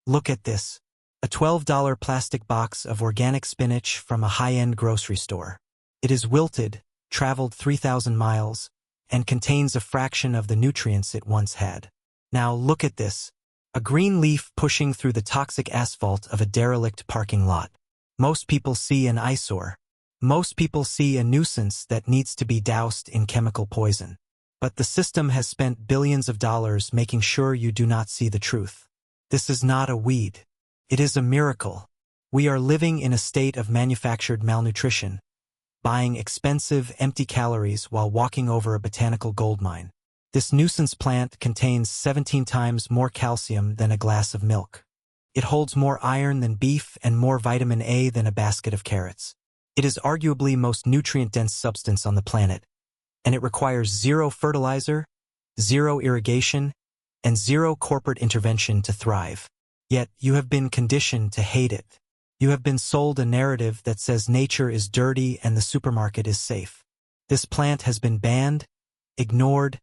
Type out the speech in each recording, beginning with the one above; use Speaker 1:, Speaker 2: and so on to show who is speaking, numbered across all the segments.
Speaker 1: Look at this. A $12 plastic box of organic spinach from a high-end grocery store. It is wilted, traveled 3,000 miles, and contains a fraction of the nutrients it once had. Now look at this. A green leaf pushing through the toxic asphalt of a derelict parking lot. Most people see an eyesore. Most people see a nuisance that needs to be doused in chemical poison. But the system has spent billions of dollars making sure you do not see the truth. This is not a weed. It is a miracle. We are living in a state of manufactured malnutrition, buying expensive, empty calories while walking over a botanical goldmine. This nuisance plant contains 17 times more calcium than a glass of milk. It holds more iron than beef and more vitamin A than a basket of carrots. It is arguably most nutrient-dense substance on the planet, and it requires zero fertilizer, zero irrigation, and zero corporate intervention to thrive. Yet, you have been conditioned to hate it. You have been sold a narrative that says nature is dirty and the supermarket is safe. This plant has been banned, ignored,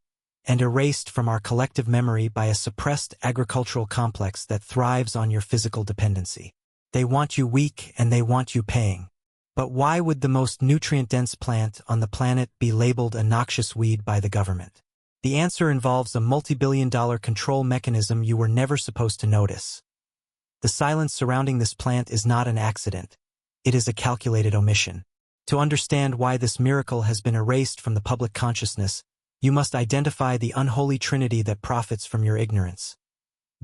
Speaker 1: and erased from our collective memory by a suppressed agricultural complex that thrives on your physical dependency. They want you weak and they want you paying. But why would the most nutrient-dense plant on the planet be labeled a noxious weed by the government? The answer involves a multi-billion-dollar control mechanism you were never supposed to notice. The silence surrounding this plant is not an accident. It is a calculated omission. To understand why this miracle has been erased from the public consciousness, you must identify the unholy trinity that profits from your ignorance.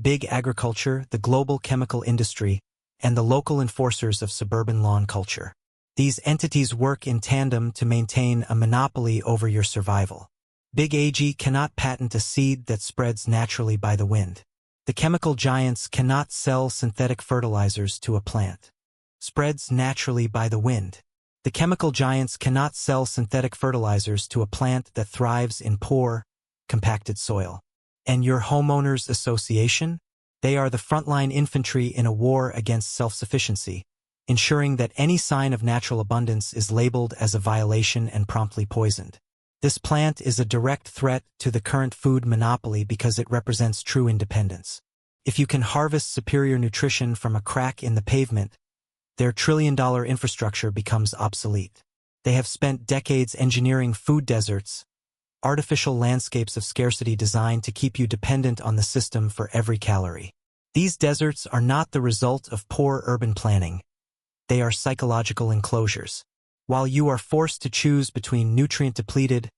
Speaker 1: Big agriculture, the global chemical industry, and the local enforcers of suburban lawn culture. These entities work in tandem to maintain a monopoly over your survival. Big AG cannot patent a seed that spreads naturally by the wind. The chemical giants cannot sell synthetic fertilizers to a plant. Spreads naturally by the wind. The chemical giants cannot sell synthetic fertilizers to a plant that thrives in poor, compacted soil. And your homeowners association? They are the frontline infantry in a war against self-sufficiency, ensuring that any sign of natural abundance is labeled as a violation and promptly poisoned. This plant is a direct threat to the current food monopoly because it represents true independence. If you can harvest superior nutrition from a crack in the pavement, their trillion-dollar infrastructure becomes obsolete. They have spent decades engineering food deserts, artificial landscapes of scarcity designed to keep you dependent on the system for every calorie. These deserts are not the result of poor urban planning. They are psychological enclosures. While you are forced to choose between nutrient-depleted,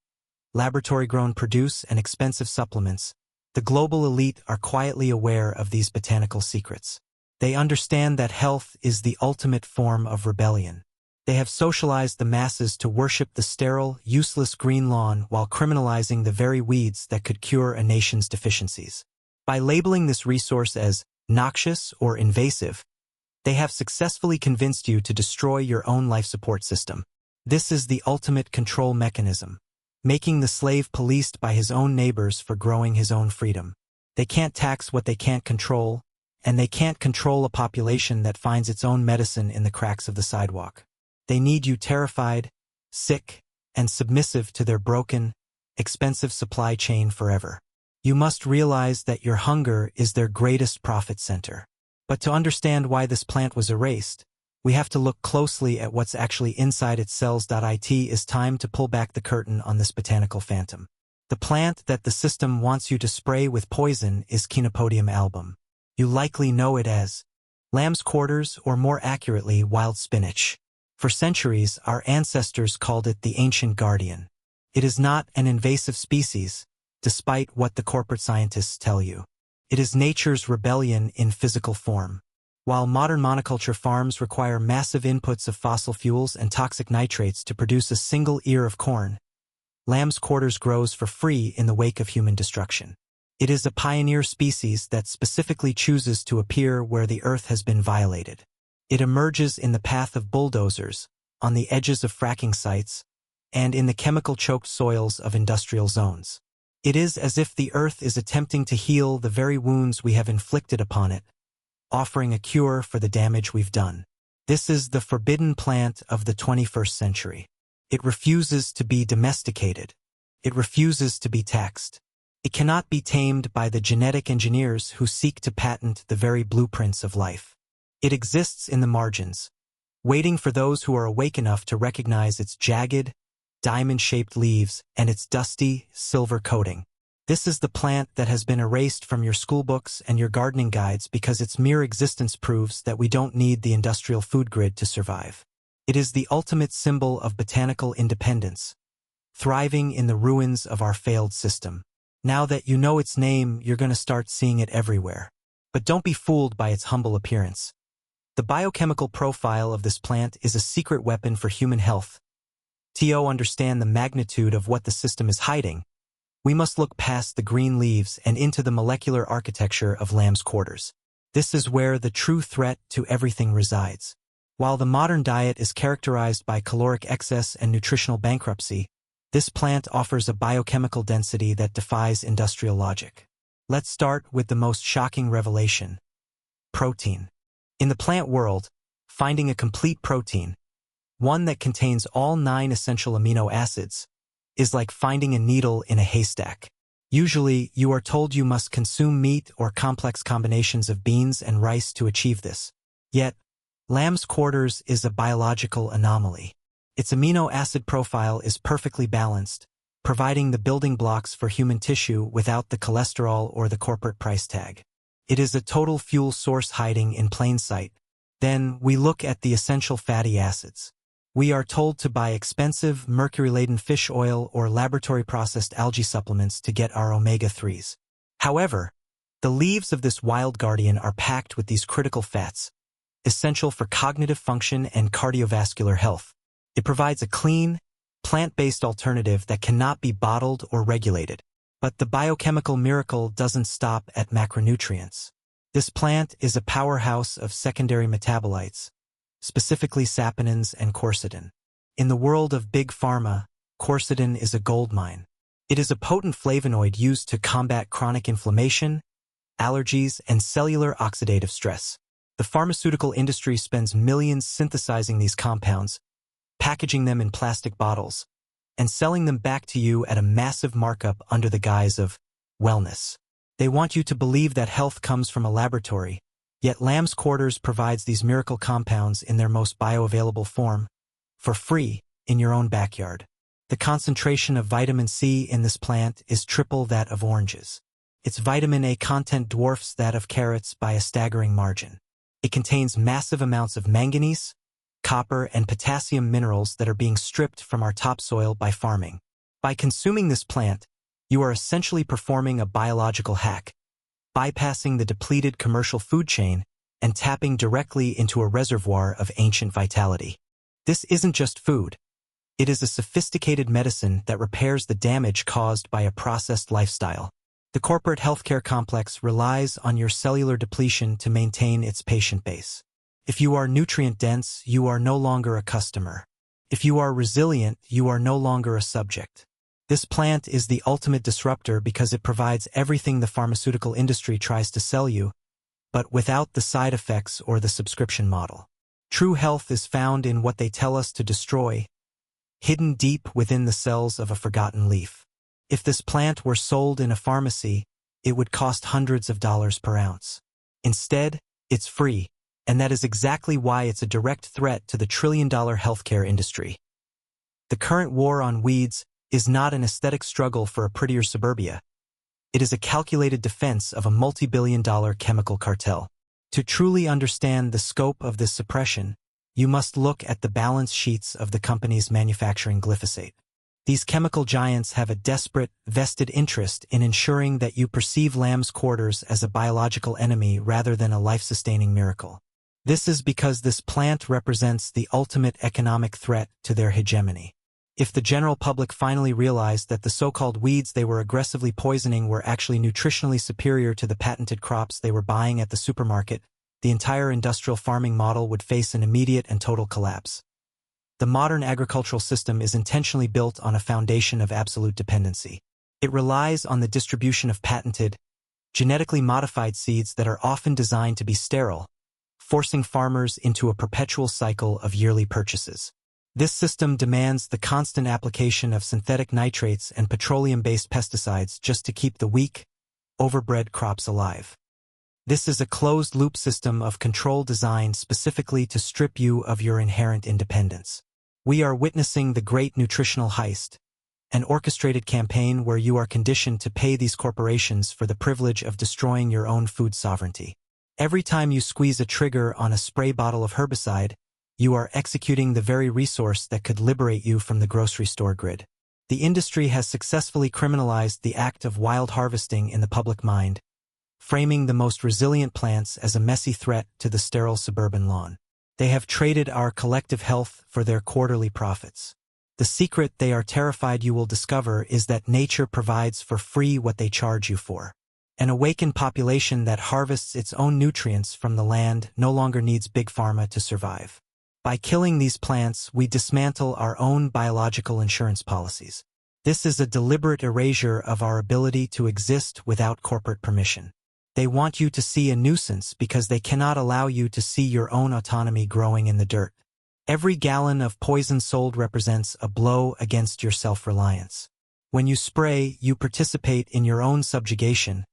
Speaker 1: laboratory-grown produce and expensive supplements, the global elite are quietly aware of these botanical secrets. They understand that health is the ultimate form of rebellion. They have socialized the masses to worship the sterile, useless green lawn while criminalizing the very weeds that could cure a nation's deficiencies. By labeling this resource as noxious or invasive, they have successfully convinced you to destroy your own life support system. This is the ultimate control mechanism, making the slave policed by his own neighbors for growing his own freedom. They can't tax what they can't control, and they can't control a population that finds its own medicine in the cracks of the sidewalk. They need you terrified, sick, and submissive to their broken, expensive supply chain forever. You must realize that your hunger is their greatest profit center. But to understand why this plant was erased, we have to look closely at what's actually inside its cells. It is time to pull back the curtain on this botanical phantom. The plant that the system wants you to spray with poison is Chenopodium album. You likely know it as lamb's quarters, or more accurately, wild spinach. For centuries, our ancestors called it the ancient guardian. It is not an invasive species, despite what the corporate scientists tell you. It is nature's rebellion in physical form. While modern monoculture farms require massive inputs of fossil fuels and toxic nitrates to produce a single ear of corn, lamb's quarters grows for free in the wake of human destruction. It is a pioneer species that specifically chooses to appear where the earth has been violated. It emerges in the path of bulldozers, on the edges of fracking sites, and in the chemical-choked soils of industrial zones. It is as if the earth is attempting to heal the very wounds we have inflicted upon it, offering a cure for the damage we've done. This is the forbidden plant of the 21st century. It refuses to be domesticated. It refuses to be taxed. It cannot be tamed by the genetic engineers who seek to patent the very blueprints of life. It exists in the margins, waiting for those who are awake enough to recognize its jagged, diamond-shaped leaves and its dusty, silver coating. This is the plant that has been erased from your schoolbooks and your gardening guides because its mere existence proves that we don't need the industrial food grid to survive. It is the ultimate symbol of botanical independence, thriving in the ruins of our failed system. Now that you know its name, you're going to start seeing it everywhere. But don't be fooled by its humble appearance. The biochemical profile of this plant is a secret weapon for human health. To understand the magnitude of what the system is hiding, we must look past the green leaves and into the molecular architecture of lamb's quarters. This is where the true threat to everything resides. While the modern diet is characterized by caloric excess and nutritional bankruptcy, this plant offers a biochemical density that defies industrial logic. Let's start with the most shocking revelation: protein. In the plant world, finding a complete protein, one that contains all 9 essential amino acids, is like finding a needle in a haystack. Usually, you are told you must consume meat or complex combinations of beans and rice to achieve this. Yet, lamb's quarters is a biological anomaly. Its amino acid profile is perfectly balanced, providing the building blocks for human tissue without the cholesterol or the corporate price tag. It is a total fuel source hiding in plain sight. Then, we look at the essential fatty acids. We are told to buy expensive, mercury-laden fish oil or laboratory-processed algae supplements to get our omega-3s. However, the leaves of this wild guardian are packed with these critical fats, essential for cognitive function and cardiovascular health. It provides a clean, plant-based alternative that cannot be bottled or regulated. But the biochemical miracle doesn't stop at macronutrients. This plant is a powerhouse of secondary metabolites, specifically saponins and quercetin. In the world of big pharma, quercetin is a goldmine. It is a potent flavonoid used to combat chronic inflammation, allergies, and cellular oxidative stress. The pharmaceutical industry spends millions synthesizing these compounds, packaging them in plastic bottles, and selling them back to you at a massive markup under the guise of wellness. They want you to believe that health comes from a laboratory, yet lamb's quarters provides these miracle compounds in their most bioavailable form, for free, in your own backyard. The concentration of vitamin C in this plant is triple that of oranges. Its vitamin A content dwarfs that of carrots by a staggering margin. It contains massive amounts of manganese, copper, and potassium minerals that are being stripped from our topsoil by farming. By consuming this plant, you are essentially performing a biological hack, bypassing the depleted commercial food chain and tapping directly into a reservoir of ancient vitality. This isn't just food. It is a sophisticated medicine that repairs the damage caused by a processed lifestyle. The corporate healthcare complex relies on your cellular depletion to maintain its patient base. If you are nutrient-dense, you are no longer a customer. If you are resilient, you are no longer a subject. This plant is the ultimate disruptor because it provides everything the pharmaceutical industry tries to sell you, but without the side effects or the subscription model. True health is found in what they tell us to destroy, hidden deep within the cells of a forgotten leaf. If this plant were sold in a pharmacy, it would cost hundreds of dollars per ounce. Instead, it's free, and that is exactly why it's a direct threat to the trillion-dollar healthcare industry. The current war on weeds is not an aesthetic struggle for a prettier suburbia. It is a calculated defense of a multi-billion-dollar chemical cartel. To truly understand the scope of this suppression, you must look at the balance sheets of the companies manufacturing glyphosate. These chemical giants have a desperate, vested interest in ensuring that you perceive lamb's quarters as a biological enemy rather than a life-sustaining miracle. This is because this plant represents the ultimate economic threat to their hegemony. If the general public finally realized that the so-called weeds they were aggressively poisoning were actually nutritionally superior to the patented crops they were buying at the supermarket, the entire industrial farming model would face an immediate and total collapse. The modern agricultural system is intentionally built on a foundation of absolute dependency. It relies on the distribution of patented, genetically modified seeds that are often designed to be sterile, forcing farmers into a perpetual cycle of yearly purchases. This system demands the constant application of synthetic nitrates and petroleum-based pesticides just to keep the weak, overbred crops alive. This is a closed-loop system of control designed specifically to strip you of your inherent independence. We are witnessing the great nutritional heist, an orchestrated campaign where you are conditioned to pay these corporations for the privilege of destroying your own food sovereignty. Every time you squeeze a trigger on a spray bottle of herbicide, you are executing the very resource that could liberate you from the grocery store grid. The industry has successfully criminalized the act of wild harvesting in the public mind, framing the most resilient plants as a messy threat to the sterile suburban lawn. They have traded our collective health for their quarterly profits. The secret they are terrified you will discover is that nature provides for free what they charge you for. An awakened population that harvests its own nutrients from the land no longer needs big pharma to survive. By killing these plants, we dismantle our own biological insurance policies. This is a deliberate erasure of our ability to exist without corporate permission. They want you to see a nuisance because they cannot allow you to see your own autonomy growing in the dirt. Every gallon of poison sold represents a blow against your self-reliance. When you spray, you participate in your own subjugation,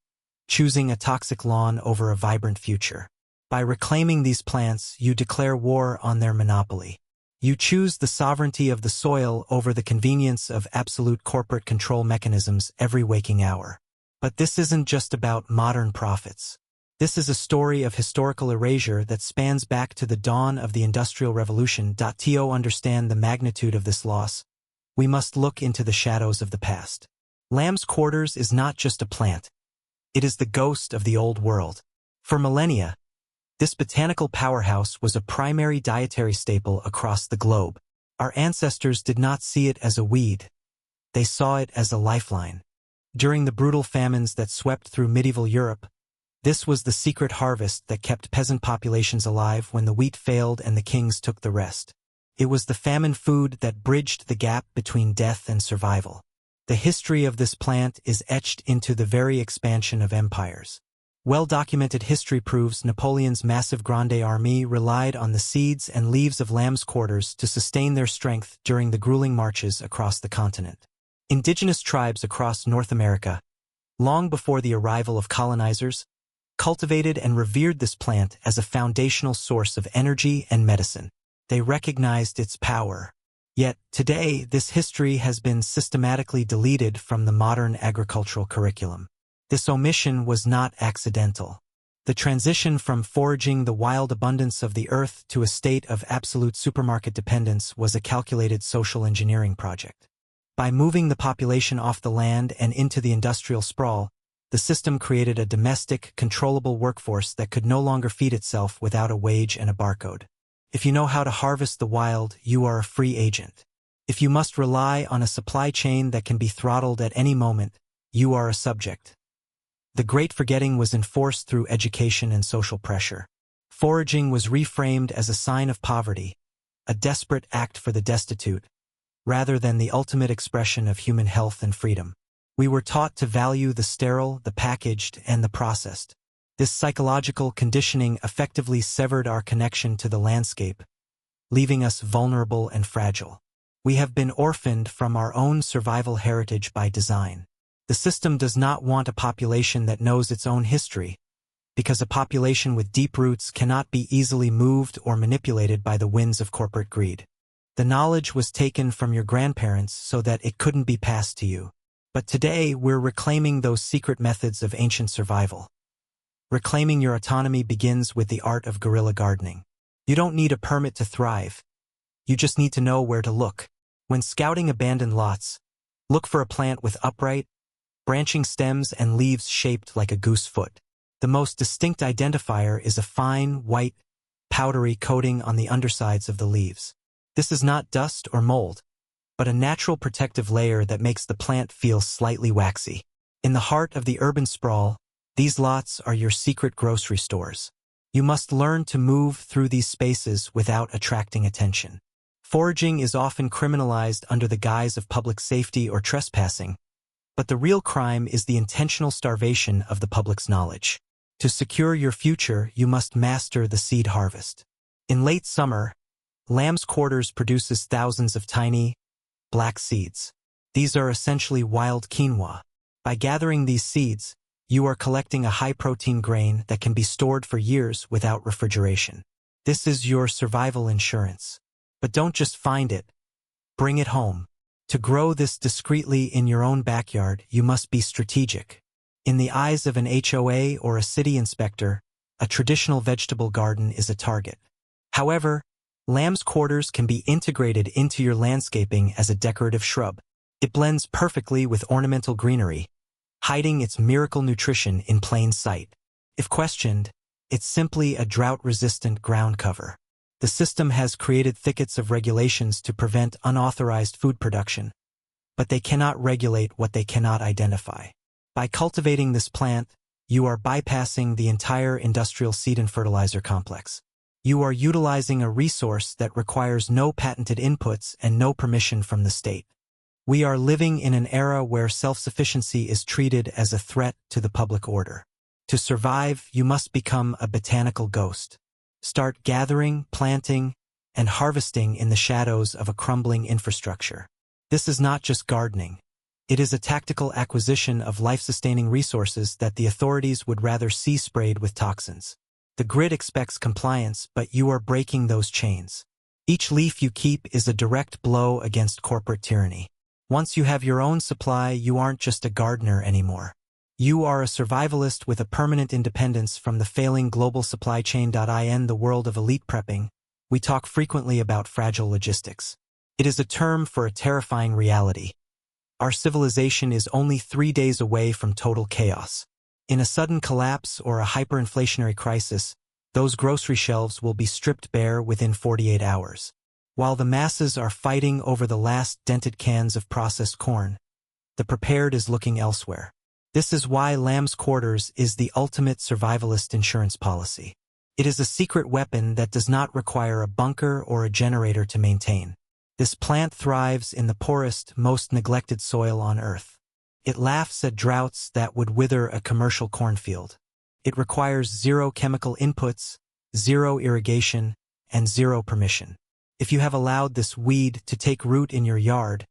Speaker 1: choosing a toxic lawn over a vibrant future. By reclaiming these plants, you declare war on their monopoly. You choose the sovereignty of the soil over the convenience of absolute corporate control mechanisms every waking hour. But this isn't just about modern profits. This is a story of historical erasure that spans back to the dawn of the Industrial Revolution. To understand the magnitude of this loss, we must look into the shadows of the past. Lamb's quarters is not just a plant. It is the ghost of the old world. For millennia, this botanical powerhouse was a primary dietary staple across the globe. Our ancestors did not see it as a weed. They saw it as a lifeline. During the brutal famines that swept through medieval Europe, this was the secret harvest that kept peasant populations alive when the wheat failed and the kings took the rest. It was the famine food that bridged the gap between death and survival. The history of this plant is etched into the very expansion of empires. Well-documented history proves Napoleon's massive Grande Armée relied on the seeds and leaves of lamb's quarters to sustain their strength during the grueling marches across the continent. Indigenous tribes across North America, long before the arrival of colonizers, cultivated and revered this plant as a foundational source of energy and medicine. They recognized its power. Yet, today, this history has been systematically deleted from the modern agricultural curriculum. This omission was not accidental. The transition from foraging the wild abundance of the earth to a state of absolute supermarket dependence was a calculated social engineering project. By moving the population off the land and into the industrial sprawl, the system created a domestic, controllable workforce that could no longer feed itself without a wage and a barcode. If you know how to harvest the wild, you are a free agent. If you must rely on a supply chain that can be throttled at any moment, you are a subject. The Great Forgetting was enforced through education and social pressure. Foraging was reframed as a sign of poverty, a desperate act for the destitute, rather than the ultimate expression of human health and freedom. We were taught to value the sterile, the packaged, and the processed. This psychological conditioning effectively severed our connection to the landscape, leaving us vulnerable and fragile. We have been orphaned from our own survival heritage by design. The system does not want a population that knows its own history, because a population with deep roots cannot be easily moved or manipulated by the winds of corporate greed. The knowledge was taken from your grandparents so that it couldn't be passed to you. But today, we're reclaiming those secret methods of ancient survival. Reclaiming your autonomy begins with the art of guerrilla gardening. You don't need a permit to thrive. You just need to know where to look. When scouting abandoned lots, look for a plant with upright, branching stems and leaves shaped like a goose foot. The most distinct identifier is a fine, white, powdery coating on the undersides of the leaves. This is not dust or mold, but a natural protective layer that makes the plant feel slightly waxy. In the heart of the urban sprawl, these lots are your secret grocery stores. You must learn to move through these spaces without attracting attention. Foraging is often criminalized under the guise of public safety or trespassing, but the real crime is the intentional starvation of the public's knowledge. To secure your future, you must master the seed harvest. In late summer, Lamb's quarters produces thousands of tiny, black seeds. These are essentially wild quinoa. By gathering these seeds, you are collecting a high-protein grain that can be stored for years without refrigeration. This is your survival insurance. But don't just find it. Bring it home. To grow this discreetly in your own backyard, you must be strategic. In the eyes of an HOA or a city inspector, a traditional vegetable garden is a target. However, lamb's quarters can be integrated into your landscaping as a decorative shrub. It blends perfectly with ornamental greenery, hiding its miracle nutrition in plain sight. If questioned, it's simply a drought-resistant ground cover. The system has created thickets of regulations to prevent unauthorized food production, but they cannot regulate what they cannot identify. By cultivating this plant, you are bypassing the entire industrial seed and fertilizer complex. You are utilizing a resource that requires no patented inputs and no permission from the state. We are living in an era where self-sufficiency is treated as a threat to the public order. To survive, you must become a botanical ghost. Start gathering, planting, and harvesting in the shadows of a crumbling infrastructure. This is not just gardening. It is a tactical acquisition of life-sustaining resources that the authorities would rather see sprayed with toxins. The grid expects compliance, but you are breaking those chains. Each leaf you keep is a direct blow against corporate tyranny. Once you have your own supply, you aren't just a gardener anymore. You are a survivalist with a permanent independence from the failing global supply chain. In the world of elite prepping, we talk frequently about fragile logistics. It is a term for a terrifying reality. Our civilization is only 3 days away from total chaos. In a sudden collapse or a hyperinflationary crisis, those grocery shelves will be stripped bare within 48 hours. While the masses are fighting over the last dented cans of processed corn, the prepared is looking elsewhere. This is why lamb's quarters is the ultimate survivalist insurance policy. It is a secret weapon that does not require a bunker or a generator to maintain. This plant thrives in the poorest, most neglected soil on Earth. It laughs at droughts that would wither a commercial cornfield. It requires zero chemical inputs, zero irrigation, and zero permission. If you have allowed this weed to take root in your yard,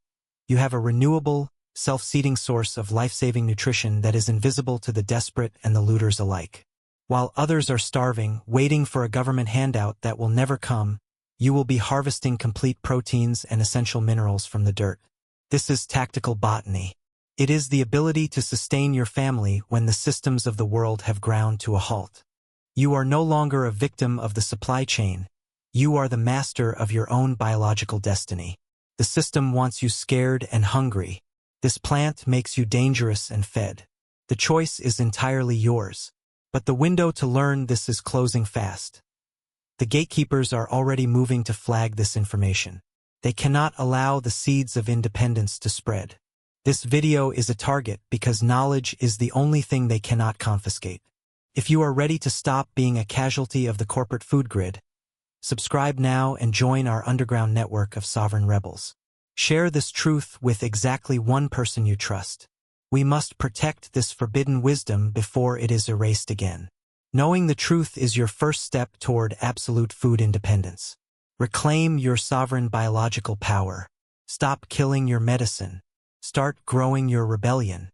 Speaker 1: you have a renewable, self-seeding source of life-saving nutrition that is invisible to the desperate and the looters alike. While others are starving, waiting for a government handout that will never come, you will be harvesting complete proteins and essential minerals from the dirt. This is tactical botany. It is the ability to sustain your family when the systems of the world have ground to a halt. You are no longer a victim of the supply chain. You are the master of your own biological destiny. The system wants you scared and hungry. This plant makes you dangerous and fed. The choice is entirely yours. But the window to learn this is closing fast. The gatekeepers are already moving to flag this information. They cannot allow the seeds of independence to spread. This video is a target because knowledge is the only thing they cannot confiscate. If you are ready to stop being a casualty of the corporate food grid, subscribe now and join our underground network of sovereign rebels. Share this truth with exactly one person you trust. We must protect this forbidden wisdom before it is erased again. Knowing the truth is your first step toward absolute food independence. Reclaim your sovereign biological power. Stop killing your medicine. Start growing your rebellion.